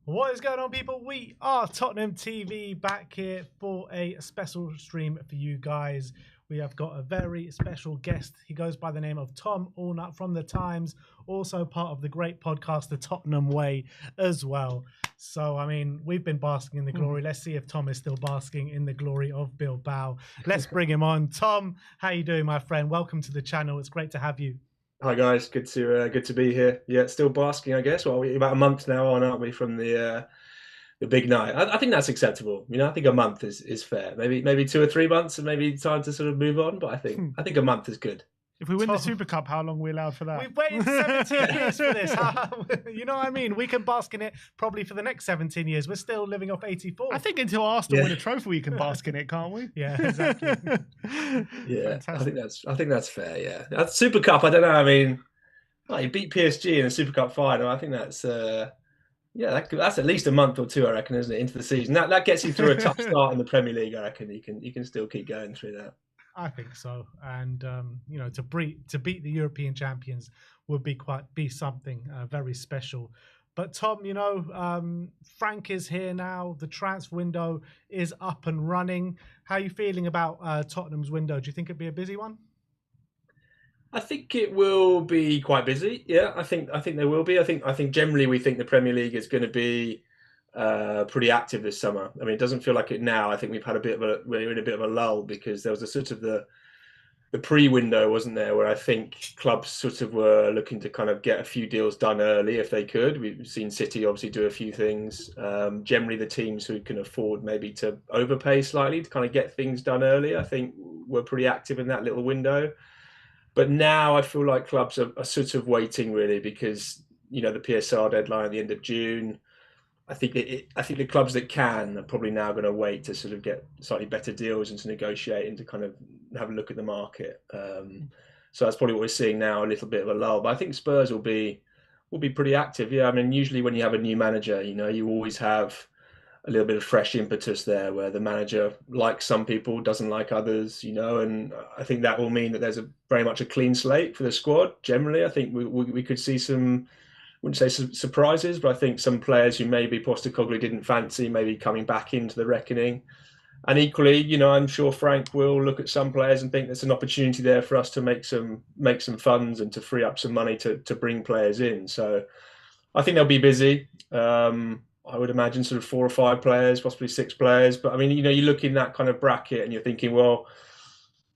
What is going on, people? We are Tottenham TV back here for a special stream for you guys. We have got a very special guest. He goes by the name of Tom Allnutt from The Times, also part of the great podcast, The Tottenham Way, as well. So, I mean, we've been basking in the glory. Let's see if Tom is still basking in the glory of Bilbao. Let's bring him on. Tom, how you doing, my friend? Welcome to the channel. It's great to have you. Hi guys, good to be here. Yeah, still basking, I guess. Well, we're about a month now on, aren't we, from the big night? I think that's acceptable. You know, I think a month is fair. Maybe 2 or 3 months, and maybe time to sort of move on. But I think a month is good. If we win the Super Cup, how long are we allowed for that? We've waited 17 years for this. You know what I mean? We can bask in it probably for the next 17 years. We're still living off 84. I think until Arsenal win a trophy, we can bask in it, can't we? Yeah, exactly. Yeah, I think that's fair. Yeah, that's Super Cup. I don't know. I mean, you beat PSG in a Super Cup final. I think that's that's at least a month or two, I reckon, isn't it, into the season? That gets you through a tough start in the Premier League. I reckon you can still keep going through that. I think so, and you know, to beat the European champions would be something very special. But Tom, you know, Frank is here now. The transfer window is up and running. How are you feeling about Tottenham's window? Do you think it'd be a busy one? I think it will be quite busy. Yeah, I think there will be. I think generally we think the Premier League is going to be pretty active this summer. I mean, it doesn't feel like it now. I think we're in a bit of a lull because there was a sort of the pre-window, wasn't there, where I think clubs sort of were looking to kind of get a few deals done early if they could. We've seen City obviously do a few things. Generally, the teams who can afford maybe to overpay slightly to kind of get things done early, I think, were pretty active in that little window. But now I feel like clubs are sort of waiting really because, you know, the PSR deadline at the end of June. I think the clubs that can are probably now going to wait to sort of get slightly better deals and to negotiate and to kind of have a look at the market. So that's probably what we're seeing now, a little bit of a lull. But I think Spurs will be pretty active. Yeah, I mean, usually when you have a new manager, you know, you always have a little bit of fresh impetus there where the manager likes some people, doesn't like others, you know, and I think that will mean that there's very much a clean slate for the squad. Generally, I think we could see some, wouldn't say surprises, but I think some players who maybe Postecoglou didn't fancy maybe coming back into the reckoning. And equally, you know, I'm sure Frank will look at some players and think there's an opportunity there for us to make some funds and to free up some money to bring players in. So I think they'll be busy. I would imagine sort of 4 or 5 players, possibly 6 players. But I mean, you know, you look in that kind of bracket and you're thinking, well,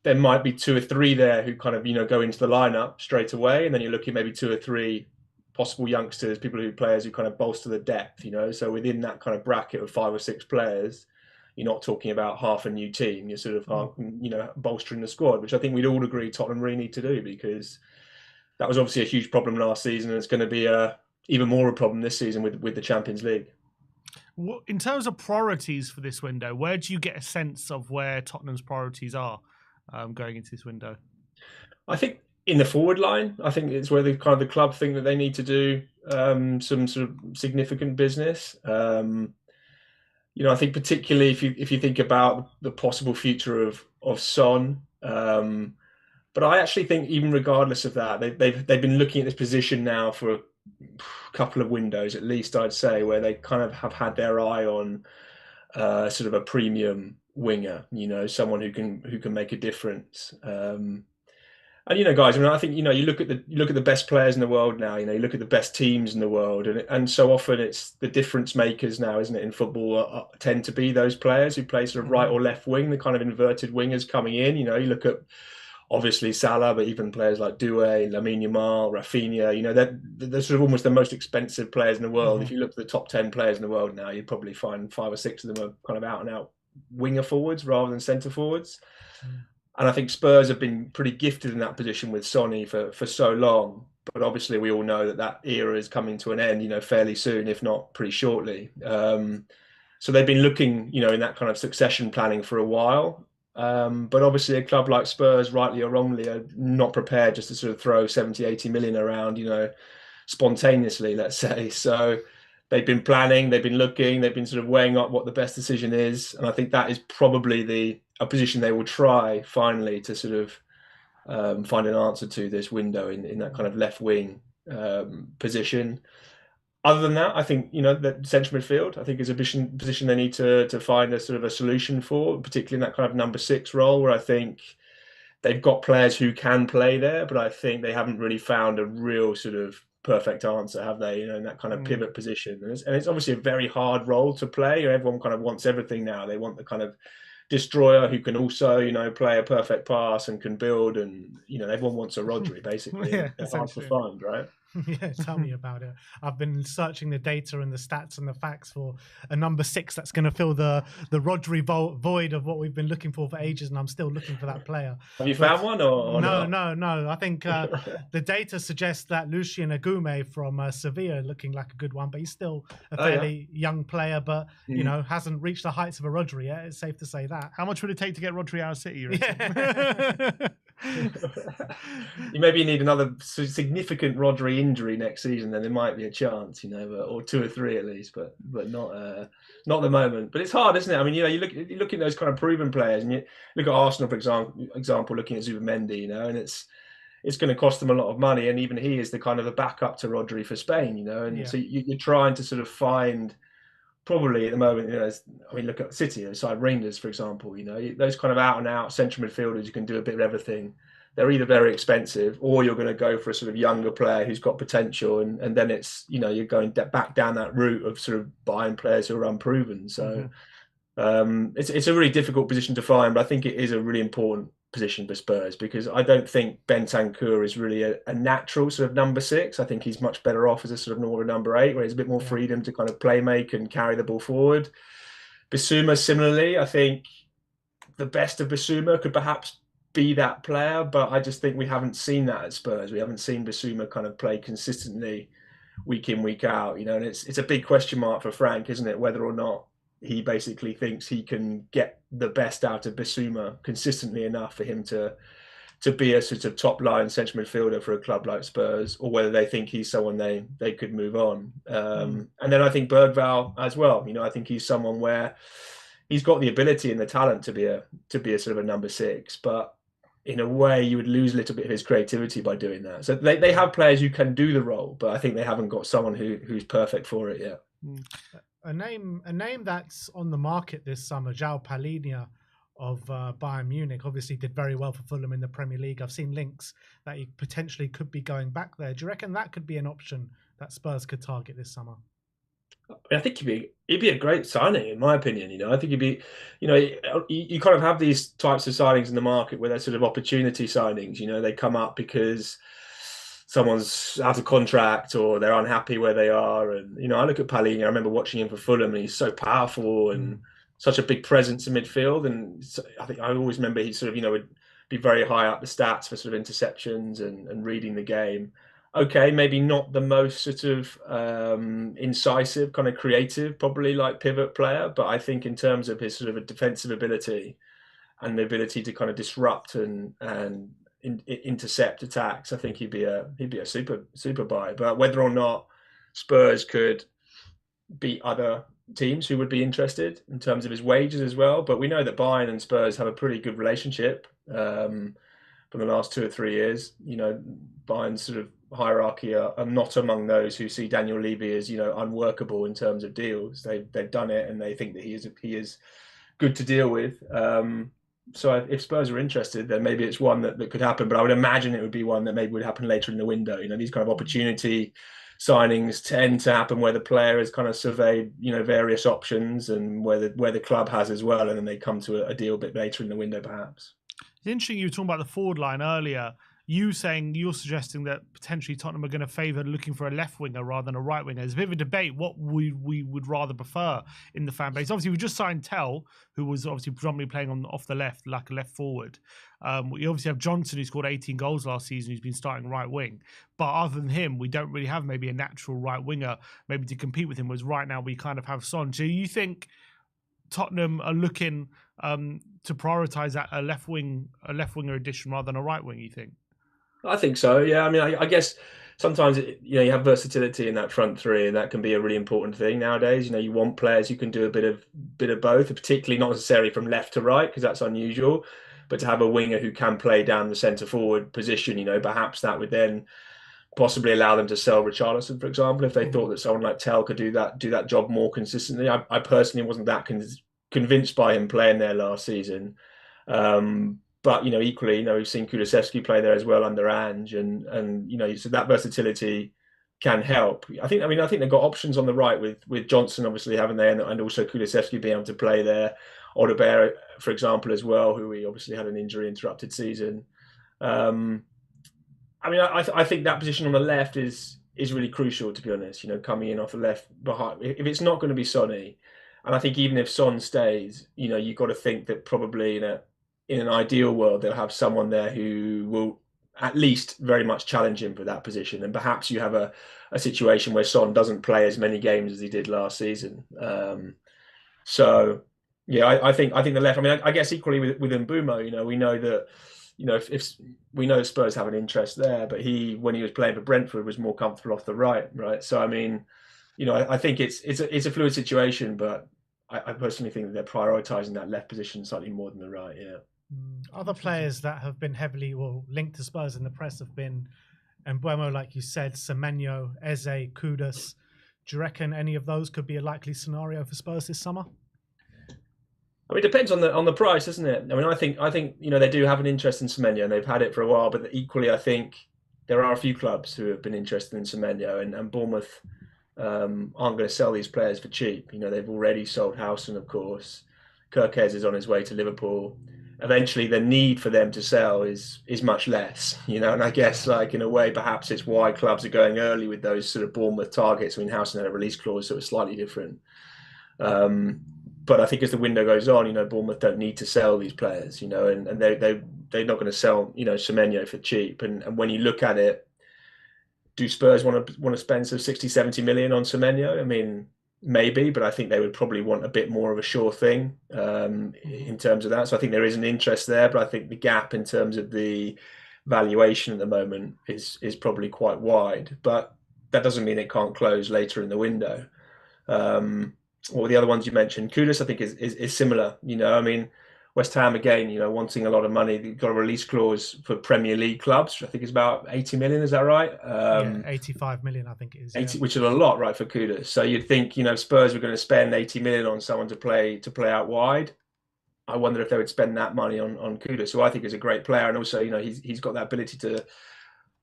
there might be 2 or 3 there who kind of, you know, go into the lineup straight away. And then you're looking maybe 2 or 3 possible youngsters, players who kind of bolster the depth, you know. So within that kind of bracket of 5 or 6 players, you're not talking about half a new team. You're sort of, you know, bolstering the squad, which I think we'd all agree Tottenham really need to do because that was obviously a huge problem last season. And it's going to be even more a problem this season with the Champions League. In terms of priorities for this window, where do you get a sense of where Tottenham's priorities are going into this window? I think in the forward line, I think it's where the club think that they need to do some sort of significant business. You know, I think particularly if you think about the possible future of Son. But I actually think even regardless of that, they've been looking at this position now for a couple of windows at least, I'd say, where they kind of have had their eye on sort of a premium winger, you know, someone who can make a difference. And you know, guys, I mean, I think, you know, you look at the best players in the world now. You know, you look at the best teams in the world, and so often it's the difference makers now, isn't it? In football, tend to be those players who play sort of right or left wing, the kind of inverted wingers coming in. You know, you look at obviously Salah, but even players like Doué, Lamine Yamal, Rafinha. You know, they're sort of almost the most expensive players in the world. If you look at the top 10 players in the world now, you'd probably find 5 or 6 of them are kind of out and out winger forwards rather than centre forwards. And I think Spurs have been pretty gifted in that position with Sonny for so long. But obviously we all know that era is coming to an end, you know, fairly soon, if not pretty shortly. So they've been looking, you know, in that kind of succession planning for a while. But obviously a club like Spurs, rightly or wrongly, are not prepared just to sort of throw 70, 80 million around, you know, spontaneously, let's say. So they've been planning, they've been looking, they've been sort of weighing up what the best decision is. And I think that is probably a position they will try finally to sort of find an answer to this window in that kind of left wing position. Other than that, I think that central midfield, I think, is a position they need to find a sort of a solution for, particularly in that kind of number 6 role, where I think they've got players who can play there, but I think they haven't really found a real sort of perfect answer, have they? In that kind of pivot position, and it's obviously a very hard role to play. Everyone kind of wants everything now. They want the kind of destroyer who can also, play a perfect pass and can build, and everyone wants a Rodri basically. Yeah, They're hard to find, right? Yeah, tell me about it. I've been searching the data and the stats and the facts for a number 6 that's going to fill the Rodri void of what we've been looking for ages, and I'm still looking for that player. Have you found one or no, not? no? I think the data suggests that Lucien Agume from Sevilla looking like a good one, but he's still a fairly young player, but hasn't reached the heights of a Rodri yet. It's safe to say that. How much would it take to get Rodri out of City? You maybe need another significant Rodri injury next season, then there might be a chance, or 2 or 3 at least, but not at the moment. But it's hard, isn't it? I mean, you look at those kind of proven players, and you look at Arsenal, for example, looking at Zubimendi, and it's going to cost them a lot of money, and even he is the kind of the backup to Rodri for Spain, and so you're trying to sort of find. Probably at the moment, look at City, aside Rangers, for example, those kind of out and out central midfielders who can do a bit of everything. They're either very expensive, or you're going to go for a sort of younger player who's got potential, and then it's you're going back down that route of sort of buying players who are unproven. So it's a really difficult position to find, but I think it is a really important position for Spurs, because I don't think Bentancur is really a natural sort of number 6. I think he's much better off as a sort of normal number 8, where he's a bit more freedom to kind of play make and carry the ball forward. Bissouma, similarly, I think the best of Bissouma could perhaps be that player, but I just think we haven't seen that at Spurs. We haven't seen Bissouma kind of play consistently week in, week out, and it's a big question mark for Frank, isn't it, whether or not he basically thinks he can get the best out of Bissouma consistently enough for him to be a sort of top line central midfielder for a club like Spurs, or whether they think he's someone they could move on. And then I think Bergvall as well. I think he's someone where he's got the ability and the talent to be a sort of a number 6, but in a way you would lose a little bit of his creativity by doing that. So they have players who can do the role, but I think they haven't got someone who's perfect for it yet. A name that's on the market this summer, João Palhinha of Bayern Munich, obviously did very well for Fulham in the Premier League. I've seen links that he potentially could be going back there. Do you reckon that could be an option that Spurs could target this summer? I think he'd be a great signing, in my opinion. I think he'd be, you kind of have these types of signings in the market where they're sort of opportunity signings. They come up because someone's out of contract or they're unhappy where they are. And, I look at Palhinha, I remember watching him for Fulham, and he's so powerful and such a big presence in midfield. And I think I always remember he sort of, would be very high up the stats for sort of interceptions and reading the game. Okay, maybe not the most sort of incisive, kind of creative, probably like pivot player, but I think in terms of his sort of a defensive ability and the ability to kind of disrupt and intercept attacks, I think he'd be a super buy. But whether or not Spurs could beat other teams who would be interested in terms of his wages as well, but we know that Bayern and Spurs have a pretty good relationship for the last 2 or 3 years. Bayern's sort of hierarchy are not among those who see Daniel Levy as unworkable in terms of deals. They've done it, and they think that he is good to deal with. So if Spurs are interested, then maybe it's one that could happen. But I would imagine it would be one that maybe would happen later in the window. These kind of opportunity signings tend to happen where the player has kind of surveyed, various options, and where the club has as well, and then they come to a deal a bit later in the window, perhaps. It's interesting you were talking about the forward line earlier. You're suggesting that potentially Tottenham are going to favour looking for a left winger rather than a right winger. There's a bit of a debate what we would rather prefer in the fan base. Obviously, we just signed Tell, who was obviously predominantly playing off the left, like a left forward. We obviously have Johnson, who scored 18 goals last season, who's been starting right wing. But other than him, we don't really have maybe a natural right winger maybe to compete with him, whereas right now we kind of have Son. So you think Tottenham are looking to prioritise a left winger addition rather than a right wing, you think? I think so. Yeah. I mean, I guess sometimes you have versatility in that front three, and that can be a really important thing nowadays. You want players who can do a bit of both, particularly not necessarily from left to right, because that's unusual, but to have a winger who can play down the centre forward position. Perhaps that would then possibly allow them to sell Richarlison, for example, if they thought that someone like Tell could do that job more consistently. I personally wasn't that convinced by him playing there last season. But equally, we've seen Kulusevski play there as well under Ange, and so that versatility can help. I think they've got options on the right with Johnson, obviously, haven't they, and also Kulusevski being able to play there. Odegaard, for example, as well, who we obviously had an injury interrupted season. I think that position on the left is really crucial, to be honest. Coming in off the left behind, if it's not going to be Sonny, and I think even if Son stays, you've got to think that probably in an ideal world they'll have someone there who will at least very much challenge him for that position, and perhaps you have a situation where Son doesn't play as many games as he did last season. So yeah, I think the left. I guess equally with Mbeumo, we know that. If we know Spurs have an interest there, but when he was playing for Brentford, was more comfortable off the right. So I think it's a fluid situation, but I personally think that they're prioritising that left position slightly more than the right. Yeah. Other players that have been heavily linked to Spurs in the press have been Mbeumo, like you said, Semenyo, Eze, Kudus. Do you reckon any of those could be a likely scenario for Spurs this summer? It depends on the price, doesn't it? I think they do have an interest in Semenyo, and they've had it for a while. But equally, I think there are a few clubs who have been interested in Semenyo, and Bournemouth aren't going to sell these players for cheap. They've already sold Howson, of course. Kirkez is on his way to Liverpool. Eventually, the need for them to sell is much less. And I guess, in a way, perhaps it's why clubs are going early with those sort of Bournemouth targets. Howson had a release clause, so it's slightly different. But I think as the window goes on, Bournemouth don't need to sell these players, and they're not going to sell, Semenyo for cheap. And when you look at it, do Spurs want to spend 60, 70 million on Semenyo? Maybe, but I think they would probably want a bit more of a sure thing in terms of that. So I think there is an interest there, but I think the gap in terms of the valuation at the moment is probably quite wide. But that doesn't mean it can't close later in the window. Or the other ones you mentioned, Kudus, I think is similar. West Ham again, wanting a lot of money. They've got a release clause for Premier League clubs, which I think is about 80 million. Is that right? 85 million, I think it is. 80, which is a lot, right, for Kudus. So you'd think, Spurs were going to spend 80 million on someone to play out wide. I wonder if they would spend that money on Kudus, who I think is a great player, and also, he's got that ability to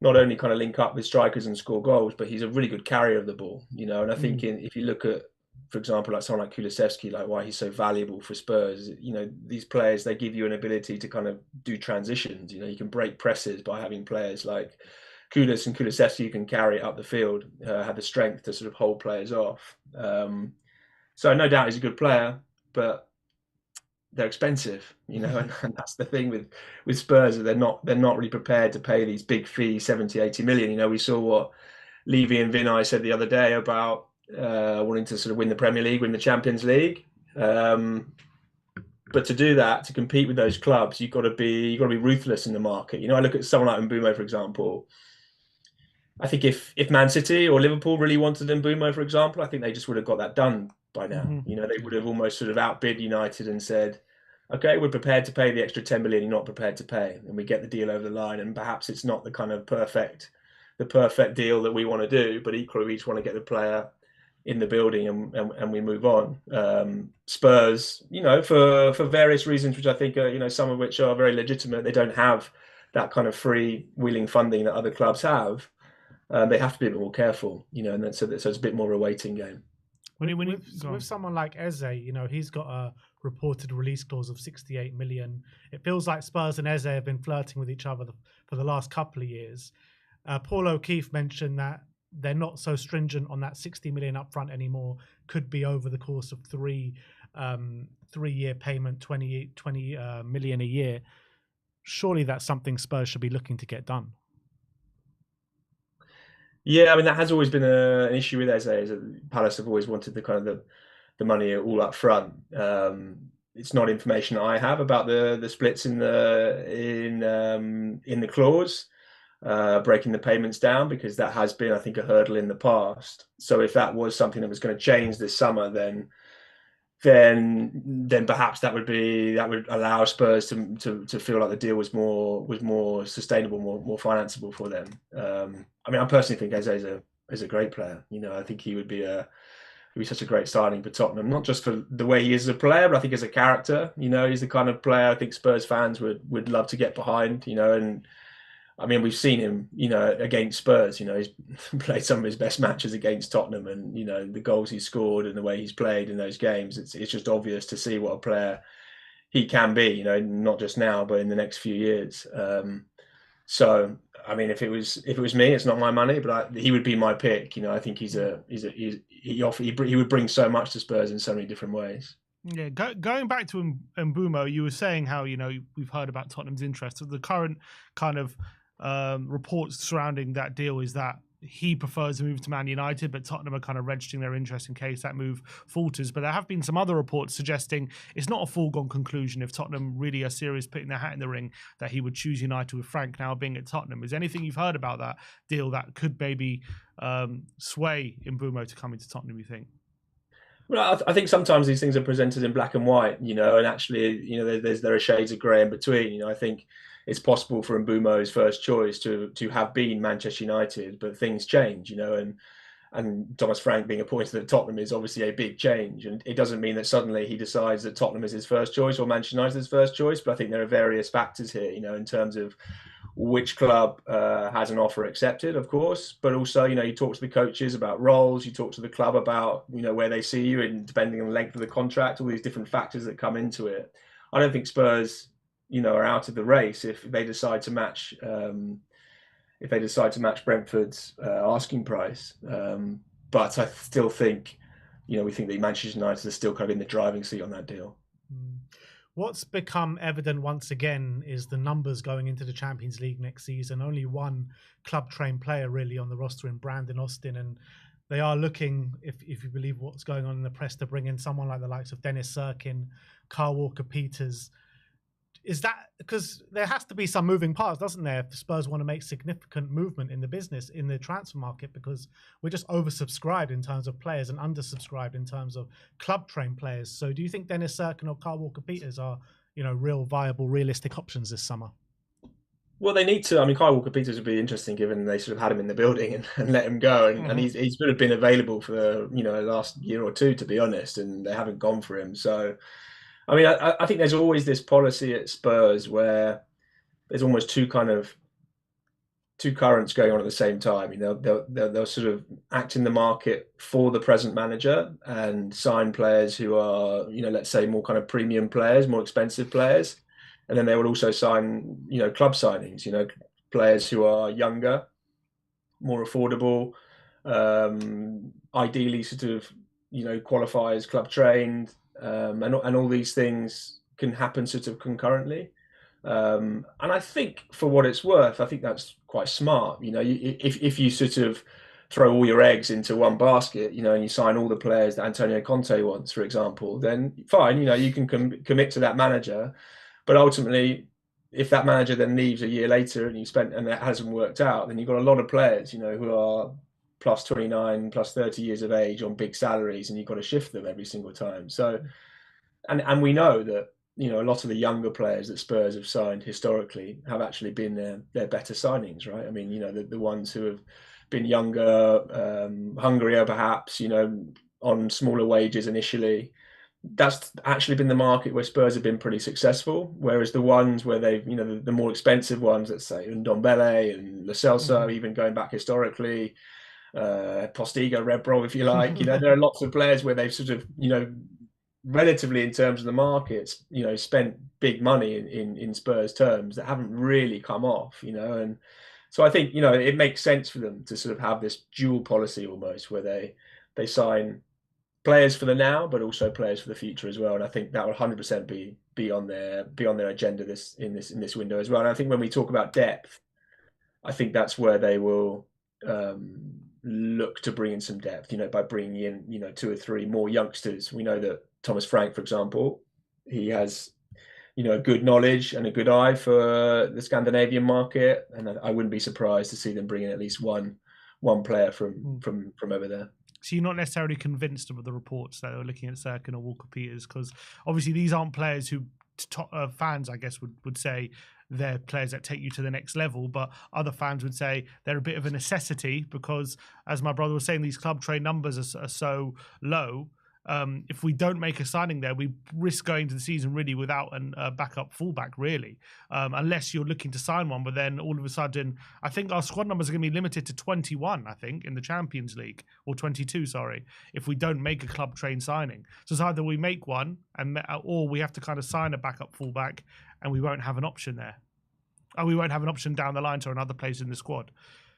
not only kind of link up with strikers and score goals, but he's a really good carrier of the ball. And I think if you look at, for example, like someone like Kulusevski, like why he's so valuable for Spurs, these players, they give you an ability to kind of do transitions. You can break presses by having players like Kudus and Kulusevski who can carry it up the field, have the strength to sort of hold players off. So no doubt he's a good player, but they're expensive, and that's the thing with Spurs, that they're not really prepared to pay these big fees, 70, 80 million. We saw what Levy and Vinay said the other day about wanting to sort of win the Premier League, win the Champions League. But to do that, to compete with those clubs, you've got to be ruthless in the market. I look at someone like Mbeumo, for example. I think if Man City or Liverpool really wanted Mbeumo, for example, I think they just would have got that done by now. They would have almost sort of outbid United and said, okay, we're prepared to pay the extra 10 million you're not prepared to pay, and we get the deal over the line. And perhaps it's not the kind of perfect deal that we want to do, but equally we just want to get the player in the building and we move on. Spurs, for various reasons, which I think are, some of which are very legitimate, they don't have that kind of free-wheeling funding that other clubs have. They have to be a bit more careful, and so it's a bit more a waiting game. With someone like Eze, he's got a reported release clause of 68 million. It feels like Spurs and Eze have been flirting with each other for the last couple of years. Paul O'Keefe mentioned that they're not so stringent on that 60 million upfront anymore. Could be over the course of 3-year payment, 20 million a year. Surely that's something Spurs should be looking to get done. Yeah, that has always been an issue with Eze. Palace have always wanted the kind of the money all up front. It's not information I have about the splits in the clause. Breaking the payments down, because that has been, I think, a hurdle in the past. So if that was something that was going to change this summer, then then perhaps that would allow Spurs to feel like the deal was more sustainable, more financeable for them. I mean, I personally think Eze is a great player. You know, I think he would be such a great signing for Tottenham, not just for the way he is as a player, but I think as a character. You know, he's the kind of player I think Spurs fans would love to get behind. You know, and I mean, we've seen him, you know, against Spurs. You know, he's played some of his best matches against Tottenham, and you know the goals he's scored and the way he's played in those games. It's just obvious to see what a player he can be. You know, not just now, but in the next few years. So, I mean, if it was me, it's not my money, but he would be my pick. You know, I think he would bring so much to Spurs in so many different ways. Yeah, going back to Mbeumo, you were saying how, you know, we've heard about Tottenham's interest. The current kind of reports surrounding that deal is that he prefers to move to Man United, but Tottenham are kind of registering their interest in case that move falters. But there have been some other reports suggesting it's not a foregone conclusion if Tottenham really are serious putting their hat in the ring that he would choose United with Frank now being at Tottenham. Is anything you've heard about that deal that could maybe sway Mbeumo to come into Tottenham, you think? Well, I think sometimes these things are presented in black and white, you know, and actually, you know, there are shades of grey in between. You know, I think it's possible for Mbeumo's first choice to have been Manchester United, but things change, you know, and Thomas Frank being appointed at Tottenham is obviously a big change, and it doesn't mean that suddenly he decides that Tottenham is his first choice or Manchester United is his first choice. But I think there are various factors here, you know, in terms of which club has an offer accepted, of course, but also, you know, you talk to the coaches about roles, you talk to the club about, you know, where they see you, and depending on the length of the contract, all these different factors that come into it. I don't think Spurs, you know, are out of the race if they decide to match Brentford's asking price. But I still think, you know, we think that Manchester United is still kind of in the driving seat on that deal. What's become evident once again is the numbers going into the Champions League next season. Only one club-trained player really on the roster in Brandon Austin, and they are looking, if you believe what's going on in the press, to bring in someone like the likes of Dennis Serkin, Kyle Walker-Peters. Is that because there has to be some moving parts, doesn't there, if Spurs want to make significant movement in the business, in the transfer market, because we're just oversubscribed in terms of players and undersubscribed in terms of club-trained players. So do you think Dennis Serkin or Kyle Walker-Peters are, you know, real viable, realistic options this summer? Well, they need to. I mean, Kyle Walker-Peters would be interesting given they sort of had him in the building and let him go. And he's sort of been available for the, you know, last year or two, to be honest, and they haven't gone for him. So, I mean, I think there's always this policy at Spurs where there's almost two currents going on at the same time. You know, they'll sort of act in the market for the present manager and sign players who are, you know, let's say more kind of premium players, more expensive players. And then they will also sign, you know, club signings, you know, players who are younger, more affordable, ideally sort of, you know, qualify as club trained, and all these things can happen sort of concurrently. And I think, for what it's worth, I think that's quite smart. You know, if you sort of throw all your eggs into one basket, you know, and you sign all the players that Antonio Conte wants, for example, then fine, you know, you can commit to that manager. But ultimately, if that manager then leaves a year later and that hasn't worked out, then you've got a lot of players, you know, who are plus 29, plus 30 years of age on big salaries, and you've got to shift them every single time. So, and we know that, you know, a lot of the younger players that Spurs have signed historically have actually been their better signings, right? I mean, you know, the ones who have been younger, hungrier perhaps, you know, on smaller wages initially, that's actually been the market where Spurs have been pretty successful. Whereas the ones where they've, you know, the more expensive ones, let's say Ndombele and Lo Celso, even going back historically, Postiga, Rebro, if you like, you know, there are lots of players where they've sort of, you know, relatively in terms of the markets, you know, spent big money in Spurs terms that haven't really come off, you know. And so I think, you know, it makes sense for them to sort of have this dual policy almost, where they sign players for the now, but also players for the future as well. And I think that will 100% be on their agenda in this window as well. And I think when we talk about depth, I think that's where they will look to bring in some depth, you know, by bringing in, you know, 2 or 3 more youngsters. We know that Thomas Frank, for example, he has, you know, a good knowledge and a good eye for the Scandinavian market, and I wouldn't be surprised to see them bring in at least one player from over there. So you're not necessarily convinced of the reports that are looking at Sirkin or Walker Peters, because obviously these aren't players who fans, I guess, would say they're players that take you to the next level, but other fans would say they're a bit of a necessity because, as my brother was saying, these club trade numbers are so low. If we don't make a signing there, we risk going to the season really without a backup fullback, really, unless you're looking to sign one. But then all of a sudden, I think our squad numbers are going to be limited to 21, I think, in the Champions League, or 22, sorry, if we don't make a club train signing. So it's either we make one, or we have to kind of sign a backup fullback, and we won't have an option there. And we won't have an option down the line to another place in the squad.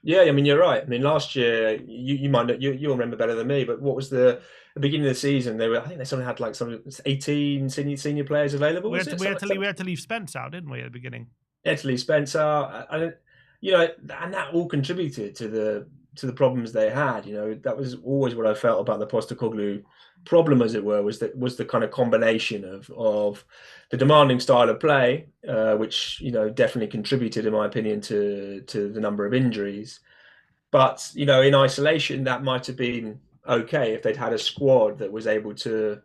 Yeah, I mean, you're right. I mean, last year, you might not, you'll remember better than me, but what was the beginning of the season? I think they sort of had like some 18 senior players available. We had to leave Spence out, didn't we, at the beginning? We had to leave Spence out, and and that all contributed to the problems they had. That was always what I felt about the Postecoglou problem, as it were, was the kind of combination of the demanding style of play, which definitely contributed, in my opinion, to the number of injuries. But in isolation, that might have been okay if they'd had a squad that was able to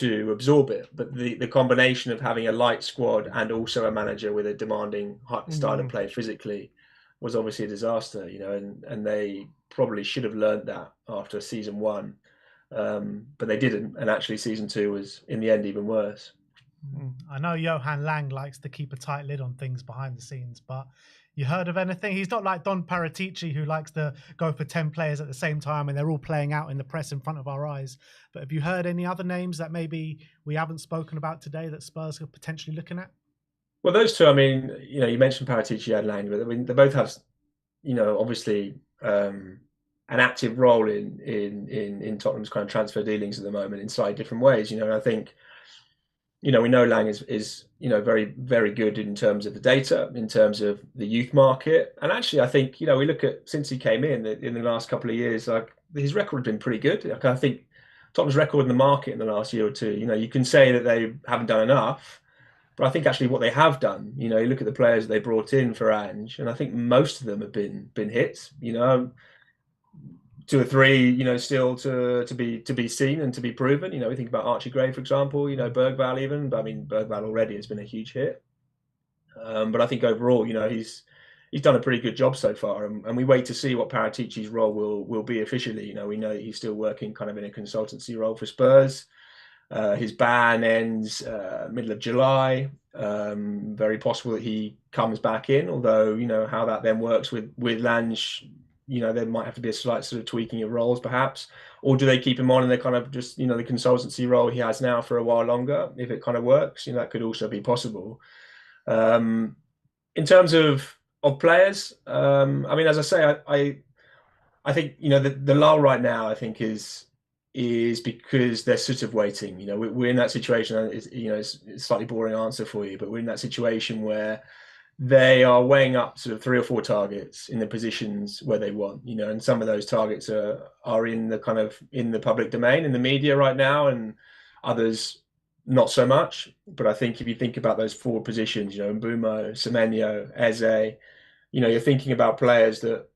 absorb it. But the combination of having a light squad and also a manager with a demanding style of play physically was obviously a disaster. And they probably should have learned that after season 1. But they didn't, and actually season 2 was in the end even worse. I know Johan Lang likes to keep a tight lid on things behind the scenes, but you heard of anything? He's not like Don Paratici, who likes to go for 10 players at the same time and they're all playing out in the press in front of our eyes. But have you heard any other names that maybe we haven't spoken about today that Spurs are potentially looking at? Well, those two, I mean, you mentioned Paratici and Lang, but I mean, they both have, obviously an active role in Tottenham's kind of transfer dealings at the moment in slightly different ways. I think, we know Lang is very, very good in terms of the data, in terms of the youth market. And actually, I think, we look at, since he came in the last couple of years, like his record has been pretty good. Like, I think Tottenham's record in the market in the last year or two, you can say that they haven't done enough, but I think actually what they have done, you look at the players that they brought in for Ange, and I think most of them have been hits, 2 or 3, still to be seen and to be proven. We think about Archie Gray, for example, Bergvall even, but I mean, Bergvall already has been a huge hit. But I think overall, he's done a pretty good job so far, and we wait to see what Paratici's role will be officially. We know he's still working kind of in a consultancy role for Spurs. His ban ends middle of July. Very possible that he comes back in, although how that then works with Lange, there might have to be a slight sort of tweaking of roles perhaps, or do they keep him on and they kind of just the consultancy role he has now for a while longer if it kind of works? That could also be possible. In terms of players, I mean, as I say, I think the lull right now I think is because they're sort of waiting. We're in that situation. It's a slightly boring answer for you, but we're in that situation where they are weighing up sort of 3 or 4 targets in the positions where they want, and some of those targets are in the kind of in the public domain, in the media right now, and others not so much. But I think if you think about those 4 positions, Mbeumo, Semenyo, Eze, you're thinking about players that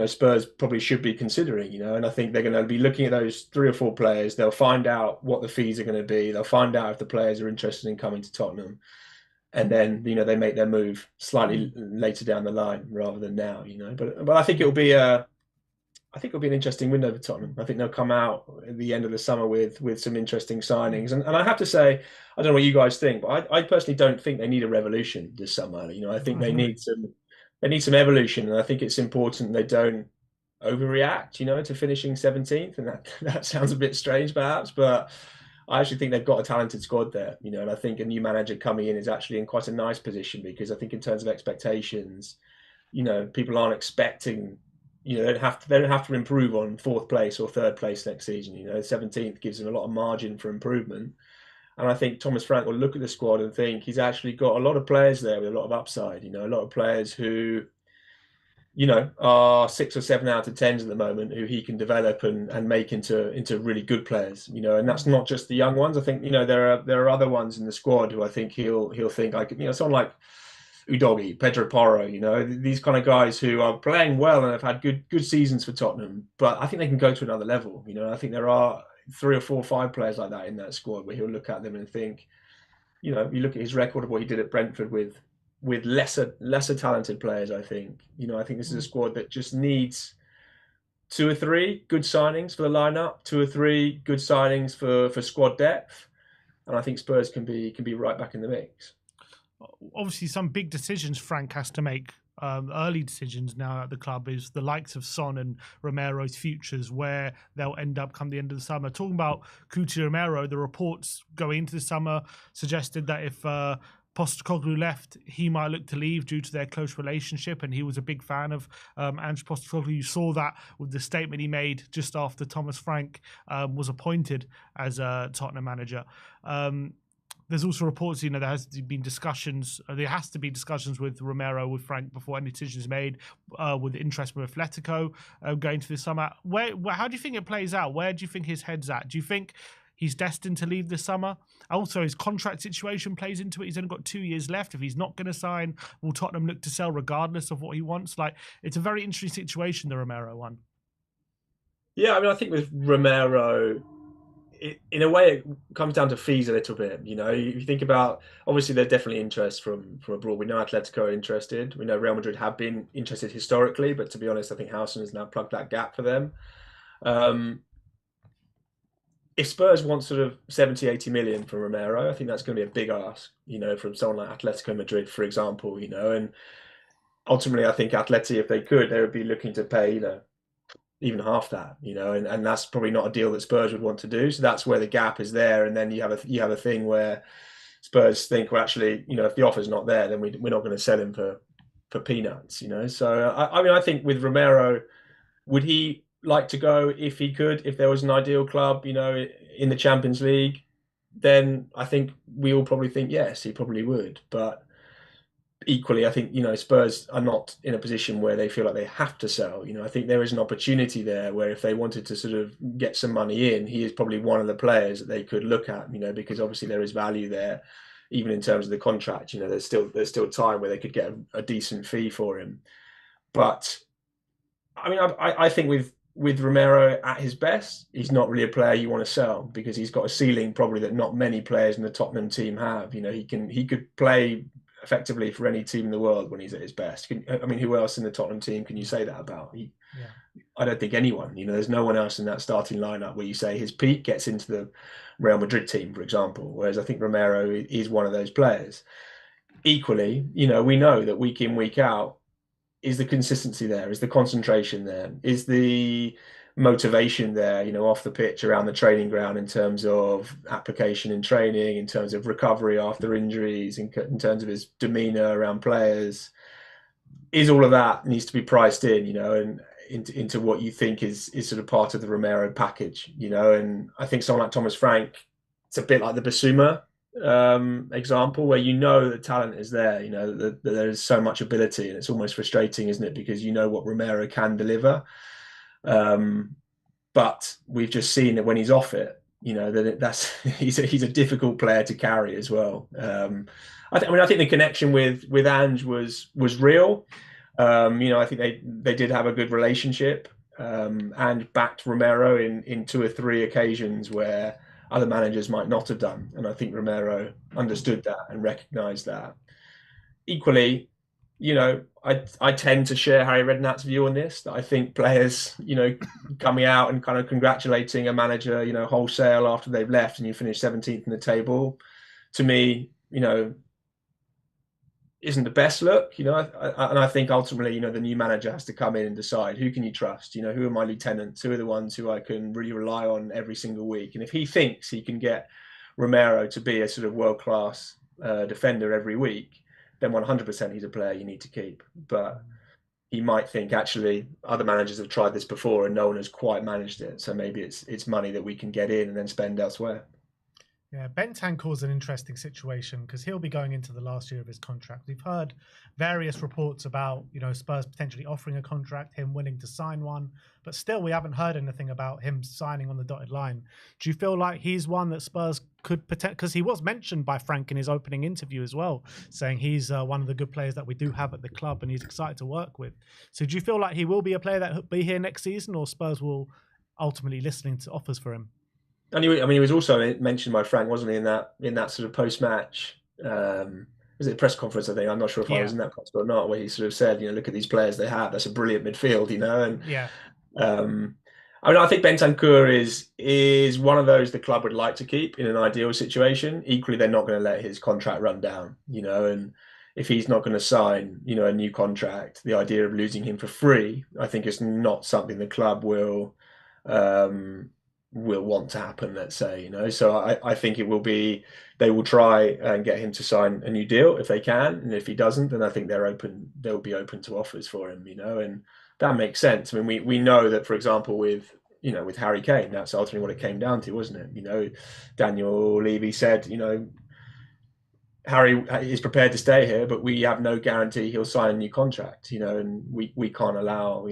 Spurs probably should be considering, and I think they're going to be looking at those 3 or 4 players. They'll find out what the fees are going to be. They'll find out if the players are interested in coming to Tottenham. And then, they make their move slightly later down the line rather than now, But I think it'll be an interesting window for Tottenham. I think they'll come out at the end of the summer with some interesting signings. And I have to say, I don't know what you guys think, but I personally don't think they need a revolution this summer. I think they need some evolution, and I think it's important they don't overreact, to finishing 17th. And that sounds a bit strange perhaps, but I actually think they've got a talented squad there, and I think a new manager coming in is actually in quite a nice position, because I think in terms of expectations, people aren't expecting, they don't have to improve on 4th place or 3rd place next season. 17th gives them a lot of margin for improvement. And I think Thomas Frank will look at the squad and think he's actually got a lot of players there with a lot of upside, a lot of players who, are 6 or 7 out of 10s at the moment, who he can develop and make into really good players, and that's not just the young ones. I think, there are other ones in the squad who I think he'll think I could, someone like Udogi, Pedro Porro, these kind of guys who are playing well and have had good seasons for Tottenham. But I think they can go to another level. I think there are 3 or 4 or 5 players like that in that squad where he'll look at them and think, you look at his record of what he did at Brentford with lesser talented players. I think this is a squad that just needs 2 or 3 good signings for the lineup, 2 or 3 good signings for squad depth, and I think Spurs can be right back in the mix. Obviously, some big decisions Frank has to make. Early decisions now at the club is the likes of Son and Romero's futures, where they'll end up come the end of the summer. Talking about Cuti Romero, the reports going into the summer suggested that if Postecoglou left, he might look to leave due to their close relationship, and he was a big fan of Ange Postecoglou. You saw that with the statement he made just after Thomas Frank was appointed as a Tottenham manager. There's also reports, there has to be discussions with Romero, with Frank, before any decision is made, with interest with Atletico going to the summer. How do you think it plays out? Where do you think his head's at? Do you think he's destined to leave this summer? Also, his contract situation plays into it. He's only got 2 years left. If he's not going to sign, will Tottenham look to sell regardless of what he wants? It's a very interesting situation, the Romero one. Yeah, I think with Romero, in a way, it comes down to fees a little bit. You think about, obviously, there's definitely interest from abroad. We know Atletico are interested. We know Real Madrid have been interested historically, but to be honest, I think Howson has now plugged that gap for them. If Spurs want sort of 70, 80 million from Romero, I think that's going to be a big ask, from someone like Atletico Madrid, for example, and ultimately, I think Atleti, if they could, they would be looking to pay, even half that, and that's probably not a deal that Spurs would want to do. So that's where the gap is there. And then you have a thing where Spurs think, well, actually, if the offer's not there, then we're not going to sell him for peanuts, So I think with Romero, would he like to go if he could, if there was an ideal club, in the Champions League? Then I think we all probably think yes, he probably would. But equally, I think Spurs are not in a position where they feel like they have to sell. I think there is an opportunity there where if they wanted to sort of get some money in, he is probably one of the players that they could look at. Because obviously there is value there, even in terms of the contract. There's still time where they could get a decent fee for him. But I think with Romero at his best, he's not really a player you want to sell, because he's got a ceiling probably that not many players in the Tottenham team have. He could play effectively for any team in the world when he's at his best. Who else in the Tottenham team can you say that about? I don't think anyone. There's no one else in that starting lineup where you say his peak gets into the Real Madrid team, for example. Whereas I think Romero is one of those players. Equally, we know that week in, week out, is the consistency there? Is the concentration there? Is the motivation there, off the pitch, around the training ground, in terms of application in training, in terms of recovery after injuries, in terms of his demeanour around players? Is all of that needs to be priced in, and into what you think is sort of part of the Romero package, and I think someone like Thomas Frank, it's a bit like the Basuma example, where the talent is there, that there is so much ability, and it's almost frustrating, isn't it, because what Romero can deliver, but we've just seen that when he's off it, that he's a difficult player to carry as well. I think the connection with Ange was real. I think they did have a good relationship, and backed Romero in 2 or 3 occasions where other managers might not have done. And I think Romero understood that and recognised that. Equally, I tend to share Harry Redknapp's view on this, that I think players, coming out and kind of congratulating a manager, wholesale after they've left and you finish 17th in the table, to me, isn't the best look, and I think ultimately, the new manager has to come in and decide, who can you trust? Who are my lieutenants? Who are the ones who I can really rely on every single week? And if he thinks he can get Romero to be a sort of world-class defender every week, then 100% he's a player you need to keep. But he might think, actually, other managers have tried this before and no one has quite managed it. So maybe it's money that we can get in and then spend elsewhere. Yeah, Bentancur's an interesting situation because he'll be going into the last year of his contract. We've heard various reports about, Spurs potentially offering a contract, him willing to sign one, but still we haven't heard anything about him signing on the dotted line. Do you feel like he's one that Spurs could potentially, because he was mentioned by Frank in his opening interview as well, saying he's one of the good players that we do have at the club and he's excited to work with. So do you feel like he will be a player that will be here next season, or Spurs will ultimately listening to offers for him? And he was also mentioned by Frank, wasn't he, in that sort of post-match, was it a press conference? I think I'm not sure if I was in that conference or not, where he sort of said, look at these players they have. That's a brilliant midfield, and yeah. I think Bentancur is one of those the club would like to keep in an ideal situation. Equally, they're not going to let his contract run down, and if he's not going to sign, a new contract, the idea of losing him for free, I think is not something the club will want to happen, let's say, So I think it will be, they will try and get him to sign a new deal if they can, and if he doesn't, then I think they'll be open to offers for him, and that makes sense. I mean, we know that, for example, with Harry Kane, that's ultimately what it came down to, wasn't it? Daniel Levy said, Harry is prepared to stay here, but we have no guarantee he'll sign a new contract, and we can't allow,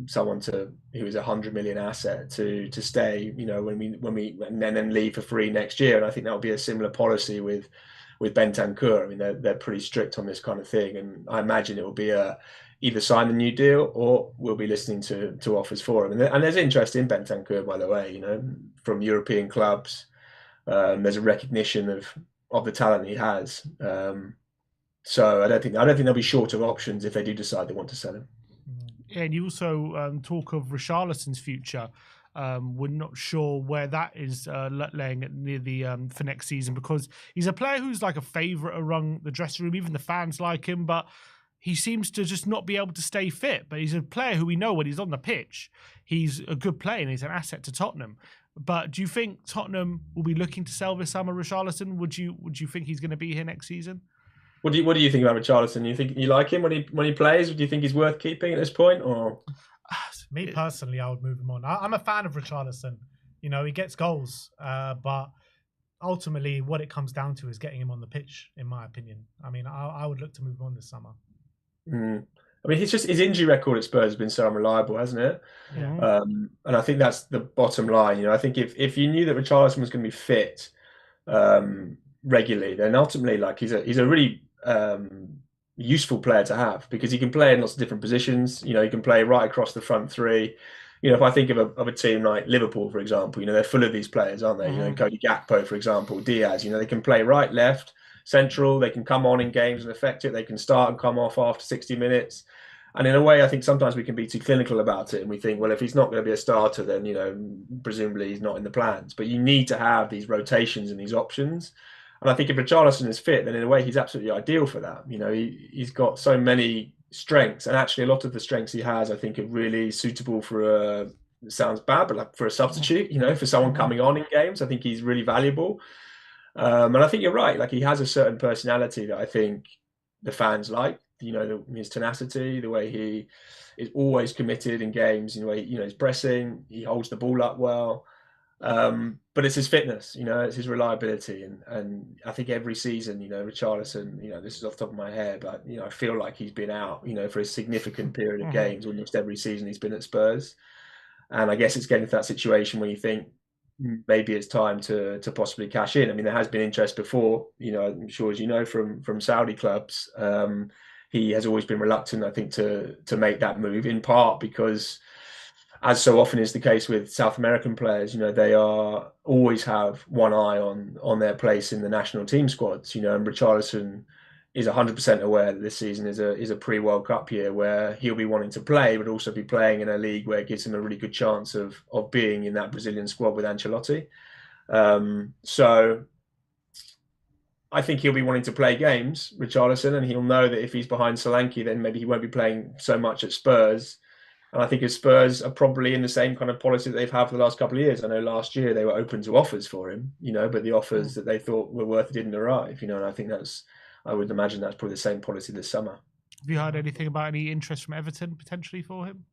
someone who is a 100 million asset to stay, when we and then leave for free next year. And I think that will be a similar policy with Bentancur. I mean, they're pretty strict on this kind of thing, and I imagine it will be either sign the new deal or we'll be listening to offers for him. And there's interest in Bentancur, by the way, from European clubs. There's a recognition of the talent he has. So I don't think they'll be short of options if they do decide they want to sell him. Yeah, and you also talk of Richarlison's future. We're not sure where that is laying it near the for next season, because he's a player who's like a favourite around the dressing room. Even the fans like him, but he seems to just not be able to stay fit. But he's a player who we know when he's on the pitch, he's a good player and he's an asset to Tottenham. But do you think Tottenham will be looking to sell this summer, Richarlison? Would you think he's going to be here next season? What do you think about Richarlison? You think you like him when he plays? Do you think he's worth keeping at this point? Or me personally, I would move him on. I'm a fan of Richarlison. He gets goals, but ultimately, what it comes down to is getting him on the pitch, in my opinion. I mean, I would look to move him on this summer. I mean, his injury record at Spurs has been so unreliable, hasn't it? Yeah. And I think that's the bottom line. I think if you knew that Richarlison was going to be fit regularly, then ultimately, he's a really useful player to have, because he can play in lots of different positions. He can play right across the front three. If I think of a team like Liverpool, for example, they're full of these players, aren't they? Cody Gakpo, for example, Diaz. They can play right, left, central. They can come on in games and affect it. They can start and come off after 60 minutes. And in a way, I think sometimes we can be too clinical about it, and we think, well, if he's not going to be a starter, then presumably he's not in the plans. But you need to have these rotations and these options. And I think if Richarlison is fit, then in a way he's absolutely ideal for that. He's got so many strengths, and actually a lot of the strengths he has, I think, are really suitable for it sounds bad, but for a substitute. For someone coming on in games, I think he's really valuable. And I think you're right. He has a certain personality that I think the fans like. His tenacity, the way he is always committed in games. He's pressing, he holds the ball up well. But it's his fitness, it's his reliability, and I think every season, Richarlison, this is off the top of my head, but I feel like he's been out, for a significant period of games. Almost every season he's been at Spurs, and I guess it's getting to that situation where you think maybe it's time to possibly cash in. I mean, there has been interest before, I'm sure, as from Saudi clubs. He has always been reluctant, I think, to make that move, in part because, as so often is the case with South American players, they always have one eye on their place in the national team squads. And Richarlison is 100% aware that this season is a pre-World Cup year where he'll be wanting to play, but also be playing in a league where it gives him a really good chance of being in that Brazilian squad with Ancelotti. So I think he'll be wanting to play games, Richarlison, and he'll know that if he's behind Solanke, then maybe he won't be playing so much at Spurs. And I think his Spurs are probably in the same kind of policy that they've had for the last couple of years. I know last year they were open to offers for him, but the offers that they thought were worth it didn't arrive, and I think I would imagine that's probably the same policy this summer. Have you heard anything about any interest from Everton potentially for him?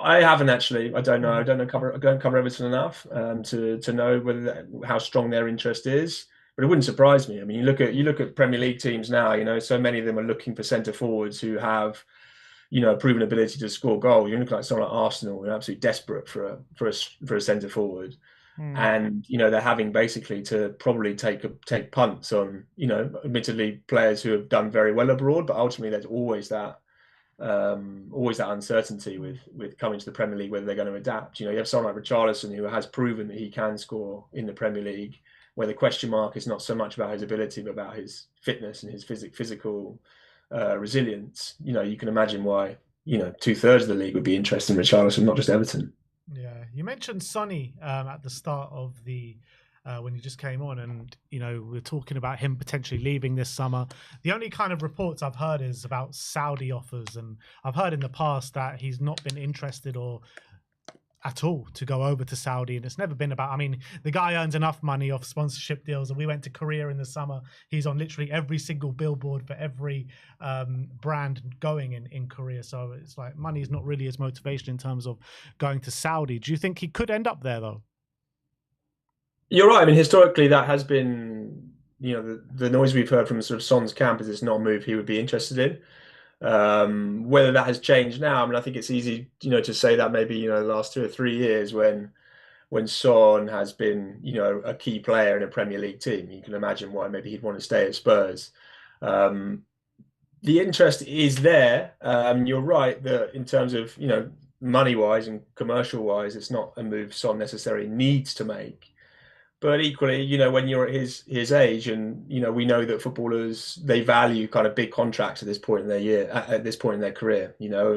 I haven't actually. I don't know. I Mhm. don't cover Everton enough to know whether how strong their interest is. But it wouldn't surprise me. I mean, you look at Premier League teams now. You know, so many of them are looking for centre forwards who have, you know, a proven ability to score goals. You look like someone like Arsenal, they're absolutely desperate for a centre forward, Mm. and you know they're having basically to probably take punts on, you know, admittedly players who have done very well abroad, but ultimately there's always that uncertainty with coming to the Premier League, whether they're going to adapt. You know, you have someone like Richarlison who has proven that he can score in the Premier League, where the question mark is not so much about his ability, but about his fitness and his physical resilience. You know, you can imagine why, you know, 2/3 of the league would be interested in Richarlison, not just Everton. Yeah, you mentioned Sonny at the start of the when he just came on, and you know we're talking about him potentially leaving this summer. The only kind of reports I've heard is about Saudi offers, and I've heard in the past that he's not been interested or at all to go over to Saudi, and it's never been about. I mean, the guy earns enough money off sponsorship deals, and we went to Korea in the summer. He's on literally every single billboard for every brand going in Korea. So it's like money is not really his motivation in terms of going to Saudi. Do you think he could end up there though? You're right. I mean, historically, that has been, you know, the noise we've heard from sort of Son's camp is it's not a move he would be interested in. Whether that has changed now, I mean, I think it's easy, you know, to say that maybe, you know, the last 2 or 3 years when Son has been, you know, a key player in a Premier League team, you can imagine why maybe he'd want to stay at Spurs. Um, the interest is there. You're right that in terms of, you know, money wise and commercial wise, it's not a move Son necessarily needs to make. But equally, you know, when you're at his age, and you know, we know that footballers they value kind of big contracts at this point in their at this point in their career, you know,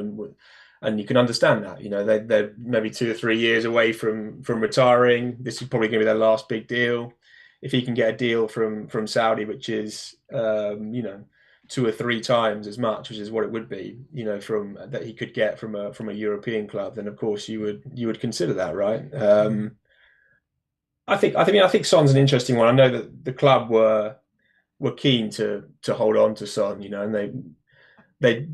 and you can understand that. You know, they're maybe 2 or 3 years away from retiring. This is probably going to be their last big deal. If he can get a deal from Saudi, which is you know, 2 or 3 times as much, which is what it would be, you know, from that he could get from a European club, then of course you would consider that, right? I think Son's an interesting one. I know that the club were keen to hold on to Son, you know, and they